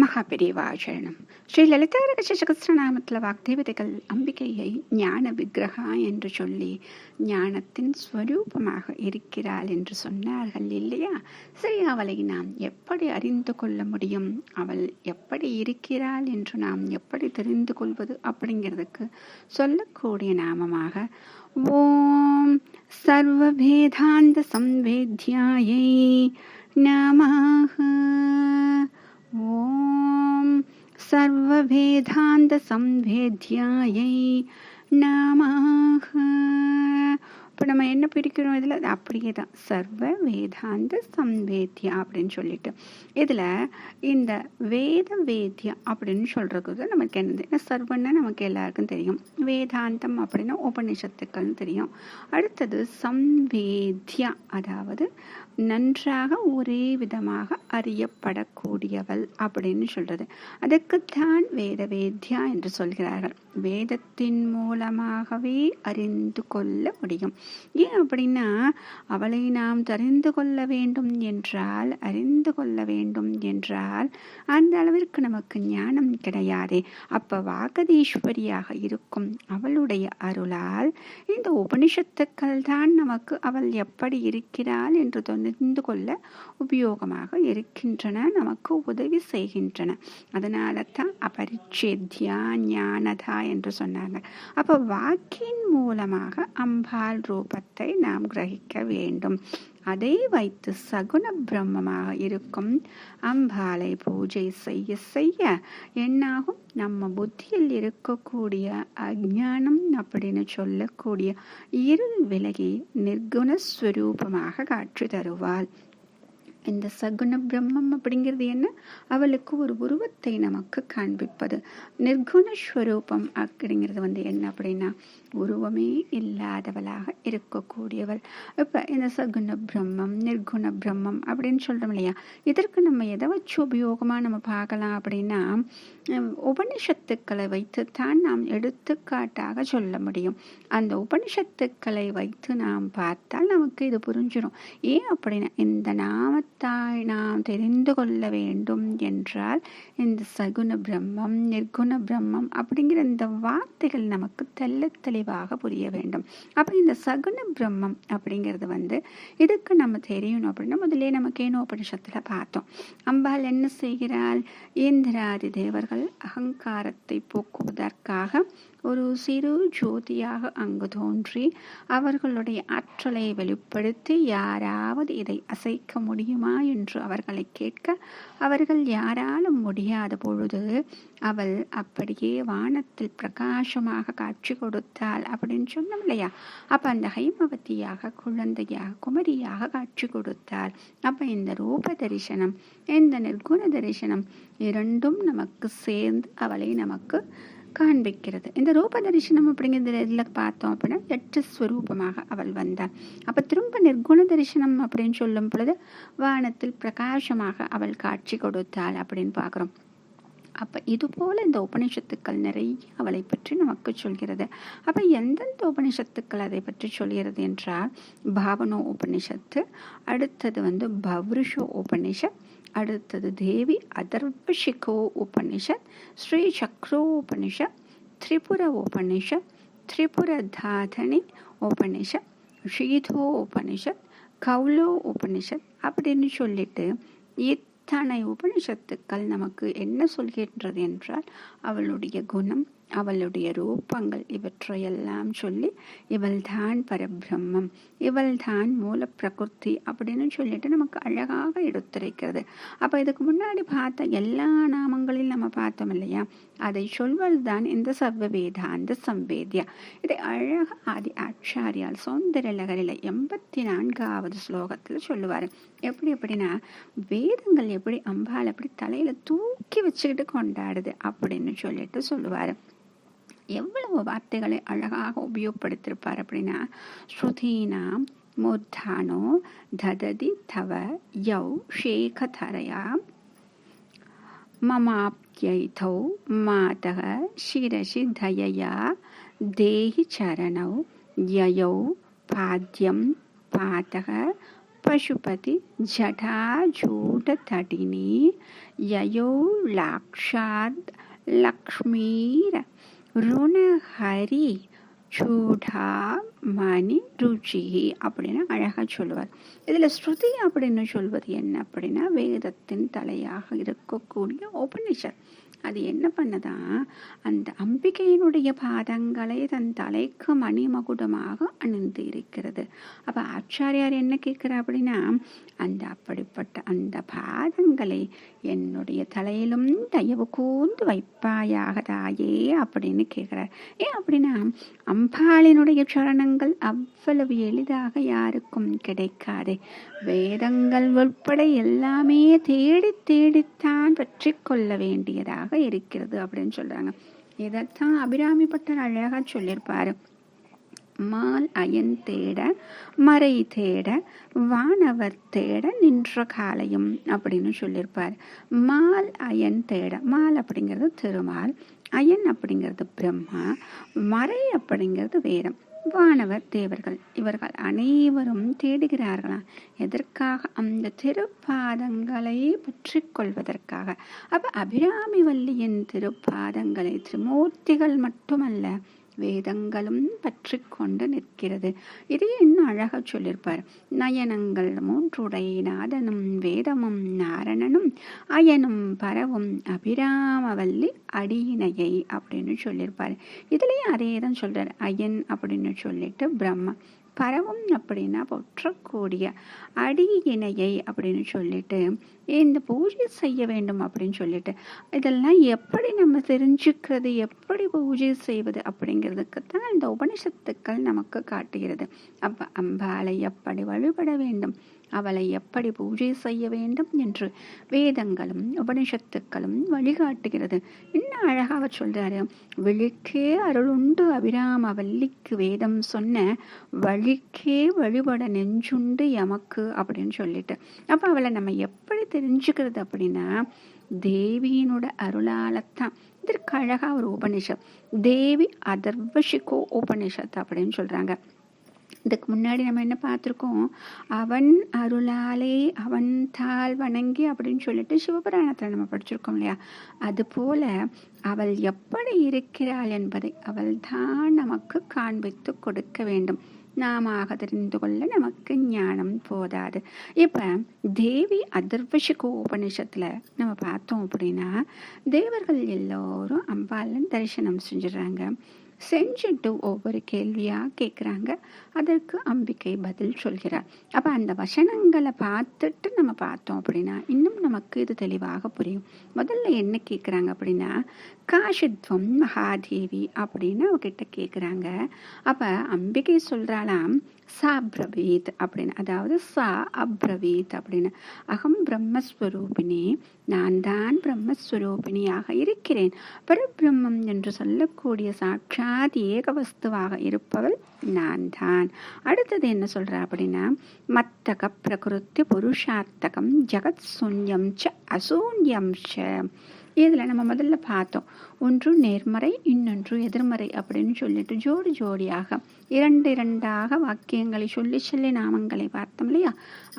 மகாபெரிவாச்சரணம். ஸ்ரீ லலிதாரக சகஸ்ரநாமத்தில் வாக்தேவதைகள் அம்பிகையை ஞான விக்கிரகா என்று சொல்லி ஞானத்தின் ஸ்வரூபமாக இருக்கிறாள் என்று சொன்னார்கள் இல்லையா? சரி, அவளை நாம் எப்படி அறிந்து கொள்ள முடியும்? அவள் எப்படி இருக்கிறாள் என்று நாம் எப்படி தெரிந்து கொள்வது அப்படிங்கிறதுக்கு சொல்லக்கூடிய நாமமாக ஓம் சர்வ வேதாந்த சம்வேத்யாயை நமஹ. ஓம் சர்வவேதாந்த சம்வேத்யாயை நமஹ. இப்போ நம்ம என்ன பிரிக்கிறோம் இதில்? அது அப்படியே தான், சர்வ வேதாந்த சம்வேத்யா அப்படின்னு சொல்லிட்டு இதில் இந்த வேத வேத்யா அப்படின்னு சொல்கிறது நமக்கு என்னது? சர்வன்னா நமக்கு எல்லாருக்கும் தெரியும், வேதாந்தம் அப்படின்னா உபநிஷத்துக்கள்னு தெரியும். அடுத்தது சம்வேத்யா, அதாவது நன்றாக ஒரே விதமாக அறியப்படக்கூடியவள் அப்படின்னு சொல்றது. அதுக்குத்தான் வேத வேத்யா என்று சொல்கிறார்கள். வேதத்தின் மூலமாகவே அறிந்து கொள்ள முடியும். ஏன் அப்படின்னா, அவளை நாம் தெரிந்து கொள்ள வேண்டும் என்றால், அறிந்து கொள்ள வேண்டும் என்றால் அந்த அளவிற்கு நமக்கு ஞானம் கிடையாதே. அப்ப வாகதீஸ்வரியாக இருக்கும் அவளுடைய அருளால் இந்த உபனிஷத்துக்கள் தான் நமக்கு அவள் எப்படி இருக்கிறாள் என்று தெரிந்து கொள்ள உபயோகமாக இருக்கின்றன, நமக்கு உதவி செய்கின்றன. அதனால தான் அபரிச்சேத்யா ஞானதா என்று சொன்னாங்க. அப்ப வாக்கின் மூலமாக அம்பாள் ரூபத்தை நாம் கிரகிக்க வேண்டும். அதை வைத்து சகுண பிரம்மமாக இருக்கும் அம்பாளை பூஜை செய்ய செய்ய என்னாகும்? நம்ம புத்தியில் இருக்கக்கூடிய அஞ்ஞானம் அப்படின்னு சொல்லக்கூடிய இருள் விலகி நிர்குணஸ்வரூபமாக காட்சி தருவாள். இந்த சகுண பிரம்மம் அப்படிங்கிறது என்ன? அவளுக்கு ஒரு உருவத்தை நமக்கு காண்பிப்பது. நிர்குணஸ்வரூபம் அப்படிங்கிறது என்ன அப்படின்னா, உருவமே இல்லாதவளாக இருக்கக்கூடியவள். இப்போ இந்த சகுண பிரம்மம் நிர்குண பிரம்மம் அப்படின்னு சொல்றோம் இல்லையா? இதற்கு நம்ம எதை வச்சு உபயோகமாக நம்ம பார்க்கலாம் அப்படின்னா, உபனிஷத்துக்களை வைத்துத்தான் நாம் எடுத்துக்காட்டாக சொல்ல முடியும். அந்த உபனிஷத்துக்களை வைத்து நாம் பார்த்தால் நமக்கு இது புரிஞ்சிடும். ஏன் அப்படின்னா, இந்த நாமத்தாய் நாம் தெரிந்து கொள்ள வேண்டும் என்றால் இந்த சகுண பிரம்மம் நிர்குண பிரம்மம் அப்படிங்கிற இந்த வார்த்தைகள் நமக்கு தெல்ல தெளிவாக புரிய வேண்டும். அப்போ இந்த சகுண பிரம்மம் அப்படிங்கிறது இதுக்கு நம்ம தெரியணும் அப்படின்னா, முதலே நம்ம கேனோபனிஷத்துல பார்த்தோம். அம்பாள் என்ன செய்கிறாள்? இந்திராதி தேவர்கள் அகங்காரத்தை போக்குவதற்காக ஒரு சிறு ஜோதியாக அங்கு தோன்றி அவர்களுடைய ஆற்றலை வெளிப்படுத்தி, யாராவது இதை அசைக்க முடியுமா என்று அவர்களை கேட்க, அவர்கள் யாராலும் முடியாத பொழுது அவள் அப்படியே வானத்தில் பிரகாசமாக காட்சி கொடுத்தாள் அப்படின்னு சொன்னோம் இல்லையா? அப்ப அந்த ஹைமவதியாக, குழந்தையாக, குமரியாக காட்சி கொடுத்தாள். அப்ப இந்த ரூப தரிசனம், இந்த நிர்குண தரிசனம் இரண்டும் நமக்கு சேர்ந்து அவளை நமக்கு காண்பிக்கிறது. இந்த ரூப தரிசனம் அப்படிங்கிறது இதில் பார்த்தோம் அப்படின்னா 8 ஸ்வரூபமாக அவள் வந்தாள். அப்ப திரும்ப நிர்குண தரிசனம் அப்படின்னு சொல்லும் பொழுது வானத்தில் பிரகாசமாக அவள் காட்சி கொடுத்தாள் அப்படின்னு பார்க்கிறோம். அப்ப இது போல இந்த உபனிஷத்துக்கள் நிறைய அவளை பற்றி நமக்கு சொல்கிறது. அப்ப எந்தெந்த உபனிஷத்துக்கள் அதை பற்றி சொல்கிறது என்றால், பாவனோ உபனிஷத்து, அடுத்தது பவ்ருஷோ உபனிஷத், அடுத்தது தேவி அதர்வசிகோ உபனிஷத், ஸ்ரீ சக்ரோ உபனிஷத், திரிபுர உபனிஷத், திரிபுர தாதனி உபனிஷத், ஷீதோ உபனிஷத், கௌலோ உபனிஷத் அப்படின்னு சொல்லிட்டு இத்தனை உபனிஷத்துக்கள் நமக்கு என்ன சொல்கின்றது என்றால், அவளுடைய குணம், அவளுடைய ரூபங்கள், இவற்றையெல்லாம் சொல்லி இவள்தான் பரபிரம்மம், இவள்தான் மூல பிரகிருதி அப்படின்னு சொல்லிட்டு நமக்கு அழகாக எடுத்துரைக்கிறது. அப்ப இதுக்கு முன்னாடி பார்த்த எல்லா நாமங்களில் நம்ம பார்த்தோம் இல்லையா? அதை சொல்வதுதான் இந்த சர்வ வேதாந்த சம்வேத்யா. இதை அழகா ஆதி ஆச்சாரியால் சௌந்தர லகரில 84வது ஸ்லோகத்துல சொல்லுவாரு. எப்படி அப்படின்னா, வேதங்கள் எப்படி அம்பாள் எப்படி தலையில தூக்கி வச்சுக்கிட்டு கொண்டாடுது அப்படின்னு சொல்லிட்டு சொல்லுவாரு. எவ்வளவு வார்த்தைகளை அழகாக உபயோகப்படுத்திருப்பார் அப்படின்னா, ஸ்ருதீனாம் மூர்தானோ தததி தவ யௌ ஷேகதரயா மமாப்யைதௌ மாதக சிரசி தயயா தேஹி சரணௌ யயௌ பாத்யம் பாதக பசுபதி ஜடாஜூடதடினி யயோ லாக்ஷாத் லக்ஷ்மீர ருணஹரி சூடா மணி ருச்சி அப்படின்னு அழகாக சொல்லுவார். இதில் ஸ்ருதி அப்படின்னு சொல்வது என்ன அப்படின்னா, வேதத்தின் தலையாக இருக்கக்கூடிய உபனிஷத். அது என்ன பண்ணதான், அந்த அம்பிகையினுடைய பாதங்களை தன் தலைக்கு மணிமகுடமாக அணிந்து இருக்கிறது. அப்போ ஆச்சாரியார் என்ன கேட்குறார் அப்படின்னா, அப்படிப்பட்ட அந்த பாதங்களை என்னுடைய தலையிலும் தயவு கூர்ந்து வைப்பாயாக தாயே அப்படின்னு கேட்குறார். ஏன் அப்படின்னா, அம்பாளினுடைய சரணங்கள் அவ்வளவு எளிதாக யாருக்கும் கிடைக்காது. வேதங்கள் உட்பட எல்லாமே தேடி தேடித்தான் பற்றி கொள்ள வேண்டியதாக இருக்கிறது அப்படின்னு சொல்றாங்க. இதைத்தான் அபிராமி பட்டர் அழகா சொல்லியிருப்பாரு. மால் அயன் தேட மறை தேட வானவர் தேட நின்ற காலையும் அப்படின்னு சொல்லியிருப்பார். மால் அயன் தேட, மால் அப்படிங்கிறது திருமால், அயன் அப்படிங்கிறது பிரம்மா, மறை அப்படிங்கிறது வேதம், வானவர் தேவர்கள், இவர்கள் அனைவரும் தேடுகிறார்களாம். எதற்காக? அந்த திருப்பாதங்களை பற்றி கொள்வதற்காக. அப்ப அபிராமி வல்லியின் திருப்பாதங்களை திரிமூர்த்திகள் மட்டுமல்ல, வேதங்களும் பற்றி கொண்டு நிற்கிறது. இதை இன்னும் அழகா சொல்லியிருப்பார். நயனங்கள் மூன்றுடை நாதனும் வேதமும் நாரணனும் அயனும் பரவும் அபிராமவல்லி அடியினையை அப்படின்னு சொல்லியிருப்பார். இதுலயும் அதே தான் சொல்றார். அயன் அப்படின்னு சொல்லிட்டு பிரம்மா, பரவும் அப்படின்னா போற்றக்கூடிய, அடியினையை அப்படின்னு சொல்லிட்டு இந்த பூஜை செய்ய வேண்டும் அப்படின்னு சொல்லிட்டு, இதெல்லாம் எப்படி நம்ம தெரிஞ்சுக்கிறது, எப்படி பூஜை செய்வது அப்படிங்கிறதுக்கு தான் இந்த உபனிஷத்துக்கள் நமக்கு காட்டுகிறது. அப்ப அம்பாளை எப்படி வழிபட வேண்டும், அவளை எப்படி பூஜை செய்ய வேண்டும் என்று வேதங்களும் உபனிஷத்துக்களும் வழிகாட்டுகிறது. இன்னும் அழகாக சொல்றாரு. விழிக்கே அருளுண்டு அபிராம வல்லிக்கு வேதம் சொன்ன வழிக்கே வழிபட நெஞ்சுண்டு எமக்கு அப்படின்னு சொல்லிட்டு, அப்ப அவளை நம்ம எப்படி தெரிஞ்சுக்கிறது அப்படின்னா, தேவியினோட அருளாலத்தான். இதற்கு அழகா ஒரு உபனிஷத், தேவி அதர்வசிகோ உபனிஷத் அப்படின்னு சொல்றாங்க. இதுக்கு முன்னாடி நம்ம என்ன பார்த்துருக்கோம், அவன் அருளாலே அவன் தாள் வணங்கி அப்படின்னு சொல்லிட்டு சிவபுராணத்தில் நம்ம படிச்சிருக்கோம் இல்லையா. அதுபோல அவள் எப்படி இருக்கிறாள் என்பதை அவள் தான் நமக்கு காண்பித்து கொடுக்க வேண்டும். நாம தெரிந்து கொள்ள நமக்கு ஞானம் போதாது. இப்ப தேவி அதர்வசிகோ உபனிஷத்துல நம்ம பார்த்தோம் அப்படின்னா, தேவர்கள் எல்லோரும் அம்பாளன் தரிசனம் செஞ்சிடறாங்க. செஞ்சுட்டு ஒவ்வொரு கேள்வியா கேட்குறாங்க. அதற்கு அம்பிகை பதில் சொல்கிறார். அப்ப அந்த வசனங்களை பார்த்துட்டு நம்ம பார்த்தோம் அப்படின்னா இன்னும் நமக்கு இது தெளிவாக புரியும். முதல்ல என்ன கேட்குறாங்க அப்படின்னா, காஷித்வம் மகாதேவி அப்படின்னு அவகிட்ட கேட்குறாங்க. அப்ப அம்பிகை சொல்றாளாம், சா பிரவீத் அப்படின்னு, அதாவது சா அப்ரவீத் அப்படின்னு, அகம் பிரம்மஸ்வரூபிணி, நான் தான் பிரம்மஸ்வரூபிணியாக இருக்கிறேன். பரபிரம்மம் என்று சொல்லக்கூடிய சாட்சாத் ஏக வஸ்துவாக இருப்பவள் நான் தான். அடுத்தது என்ன சொல்ற அப்படின்னா, மத்தக பிரகிருத்தி புருஷார்த்தகம் ஜகத் சூன்யம் ச அசூன்யம் ச. இதில் நம்ம முதல்ல பார்த்தோம், ஒன்று நேர்மறை இன்னொன்று எதிர்மறை அப்படின்னு சொல்லிட்டு ஜோடி ஜோடியாக இரண்டாக வாக்கியங்களை சொல்லி நாமங்களை பார்த்தோம் இல்லையா.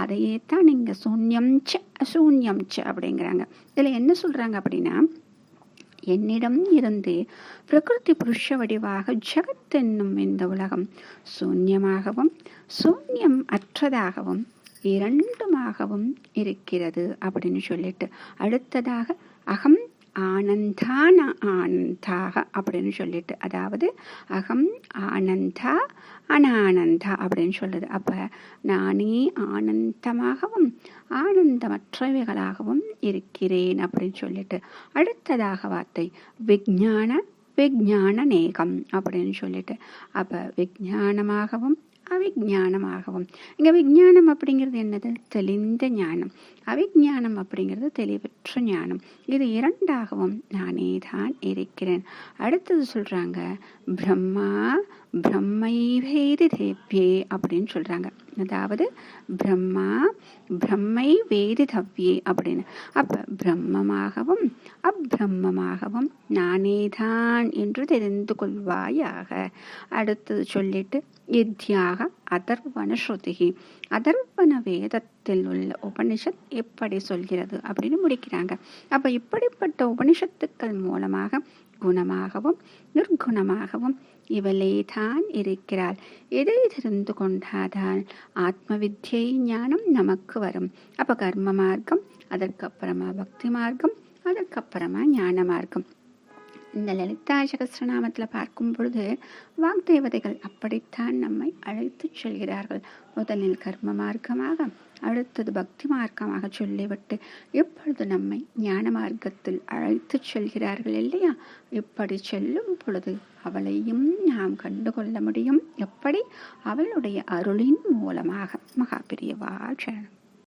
அதையே தான் நீங்க சூன்யம் ச அசூன்யம் ச அப்படிங்கிறாங்க. இதில் என்ன சொல்றாங்க அப்படின்னா, என்னிடம் இருந்து பிரகிருதி புருஷ வடிவாக ஜகத் என்னும் இந்த உலகம் சூன்யமாகவும் சூன்யம் அற்றதாகவும் இரண்டுமாகவும் இருக்கிறது அப்படின்னு சொல்லிட்டு, அடுத்ததாக அகம் ஆனந்தான ஆனந்தாக அப்படின்னு சொல்லிட்டு, அதாவது அகம் ஆனந்தா அனானந்தா அப்படின்னு சொல்லுது. அப்ப நானே ஆனந்தமாகவும் ஆனந்தமற்றவைகளாகவும் இருக்கிறேன் அப்படின்னு சொல்லிட்டு, அடுத்ததாக வார்த்தை விஞ்ஞான நேகம் அப்படின்னு சொல்லிட்டு, அப்ப விஞ்ஞானமாகவும் அவிஞானமாகவும். இங்க விஞ்ஞானம் அப்படிங்கிறது என்னது? தெளிந்த ஞானம். அவிஞானம் அப்படிங்கிறது தெளிவற்ற ஞானம். இது இரண்டாகவும் நானே தான் இருக்கிறேன். அடுத்தது சொல்றாங்க, பிரம்மா பிரம்மை வேதி தேவ்யே அப்படின்னு சொல்றாங்க. அதாவது பிரம்மா பிரம்மை வேதி தவ்யே அப்படின்னு. அப்ப பிரம்மமாகவும் அப்பிரம்மமாகவும் நானே தான் என்று தெரிந்து கொள்வாயாக. அடுத்தது சொல்லிட்டு இத்யாக அதர்வன ஸ்ருதிகி, அதர்வன வேதத்தில் உள்ள உபனிஷத் எப்படி சொல்கிறது அப்படின்னு முடிக்கிறாங்க. அப்ப இப்படிப்பட்ட உபனிஷத்துக்கள் மூலமாக குணமாகவும் நிர்குணமாகவும் இவளே தான் இருக்கிறாள். இதை தெரிந்து கொண்டாதான் ஆத்ம வித்யை ஞானம் நமக்கு வரும். அப்ப கர்ம மார்க்கம், அதற்கப்புறமா பக்தி மார்க்கம், அதற்கப்புறமா ஞான மார்க்கம். இந்த லலிதா சகஸ்ரநாமத்தில் பார்க்கும் பொழுது வாக்தேவதைகள் அப்படித்தான் நம்மை அழைத்து செல்கிறார்கள். முதலில் கர்ம மார்க்கமாக, அடுத்தது பக்தி மார்க்கமாக சொல்லிவிட்டு இப்பொழுது நம்மை ஞான மார்க்கத்தில் அழைத்து செல்கிறார்கள் இல்லையா? இப்படி செல்லும் பொழுது அவளையும் நாம் கண்டுகொள்ள முடியும். எப்படி? அவளுடைய அருளின் மூலமாக. மகாபிரியவா சரணம்.